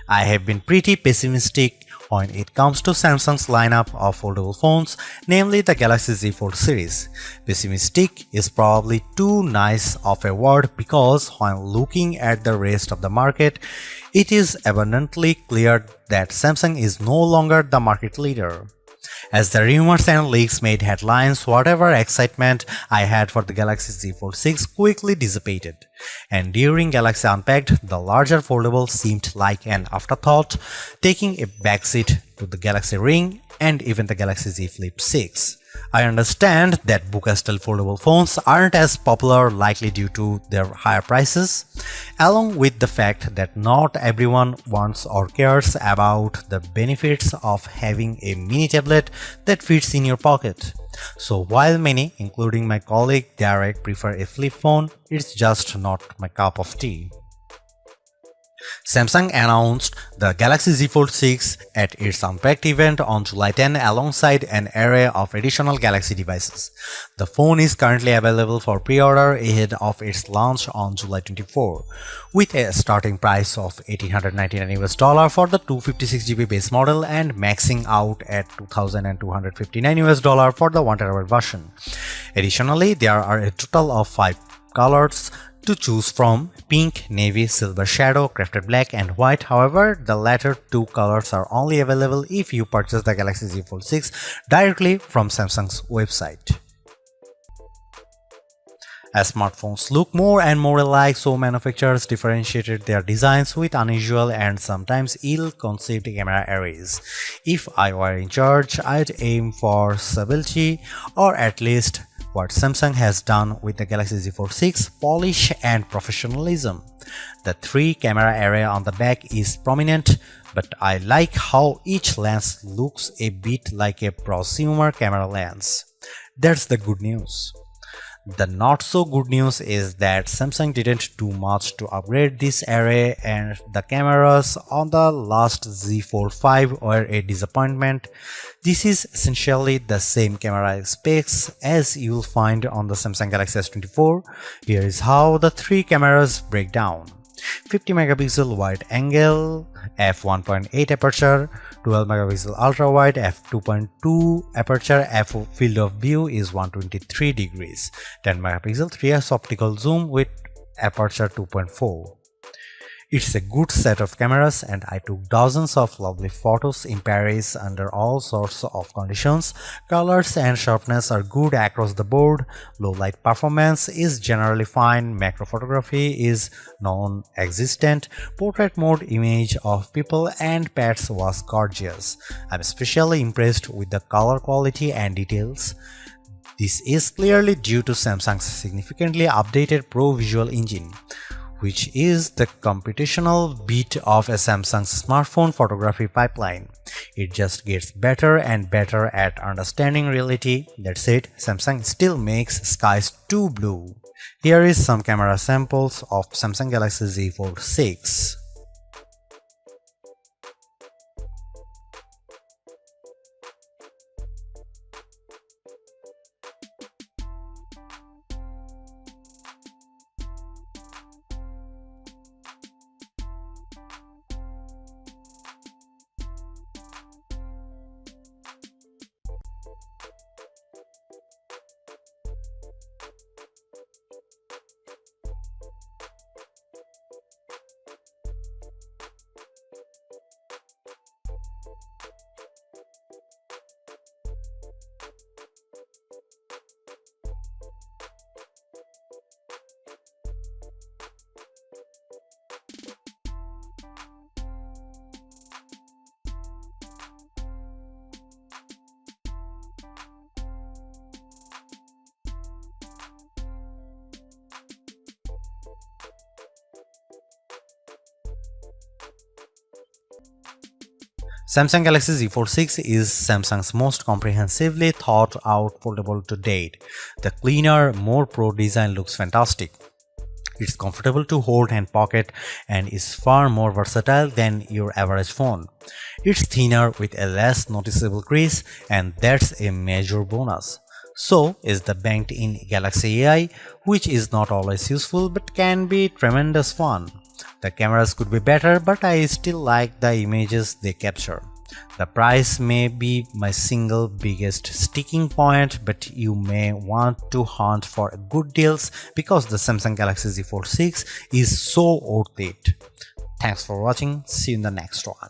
I have been pretty pessimistic when it comes to Samsung's lineup of foldable phones, namely the Galaxy Z Fold series. Pessimistic is probably too nice of a word because when looking at the rest of the market, it is abundantly clear that Samsung is no longer the market leader. As the rumors and leaks made headlines, whatever excitement I had for the Galaxy Z Fold 6 quickly dissipated. And during Galaxy Unpacked, the larger foldable seemed like an afterthought, taking a backseat to the Galaxy Ring and even the Galaxy Z Flip 6. I understand that Buca-style foldable phones aren't as popular, likely due to their higher prices, along with the fact that not everyone wants or cares about the benefits of having a mini tablet that fits in your pocket. So while many, including my colleague Derek, prefer a flip phone, it's just not my cup of tea. Samsung announced the Galaxy Z Fold 6 at its Unpacked event on July 10 alongside an array of additional Galaxy devices. The phone is currently available for pre-order ahead of its launch on July 24, with a starting price of $1,899 for the 256GB base model and maxing out at $2,259 for the 1TB version. Additionally, there are a total of 5 colors to choose from: pink, navy, silver shadow, crafted black, and white. However, the latter two colors are only available if you purchase the Galaxy Z Fold 6 directly from Samsung's website. As smartphones look more and more alike, so manufacturers differentiated their designs with unusual and sometimes ill-conceived camera arrays. If I were in charge, I'd aim for stability, or at least what Samsung has done with the Galaxy Z Fold 6, polish and professionalism. The 3-camera array on the back is prominent, but I like how each lens looks a bit like a prosumer camera lens. That's the good news. The not so good news is that Samsung didn't do much to upgrade this array, and the cameras on the last Z Fold 5 were a disappointment. This is essentially the same camera specs as you'll find on the Samsung Galaxy S24. Here is how the 3 cameras break down: 50 megapixel wide angle, f1.8 aperture, 12 megapixel ultra wide, f2.2 aperture, field of view is 123 degrees, 10 megapixel 3x optical zoom with aperture 2.4. It's a good set of cameras, and I took dozens of lovely photos in Paris under all sorts of conditions. Colors and sharpness are good across the board, low light performance is generally fine, macro photography is non-existent, portrait mode image of people and pets was gorgeous. I'm especially impressed with the color quality and details. This is clearly due to Samsung's significantly updated Pro Visual Engine, which is the computational bit of a Samsung's smartphone photography pipeline. It just gets better and better at understanding reality. That said, Samsung still makes skies too blue. Here is some camera samples of Samsung Galaxy Z Fold 6. Samsung Galaxy Z Fold 6 is Samsung's most comprehensively thought out foldable to date. The cleaner, more pro design looks fantastic. It's comfortable to hold and pocket and is far more versatile than your average phone. It's thinner with a less noticeable crease, and that's a major bonus. So is the banked-in Galaxy AI, which is not always useful but can be tremendous fun. The cameras could be better, but I still like the images they capture. The price may be my single biggest sticking point, but you may want to hunt for good deals because the Samsung Galaxy Z Fold 6 is so worth it. Thanks for watching. See you in the next one.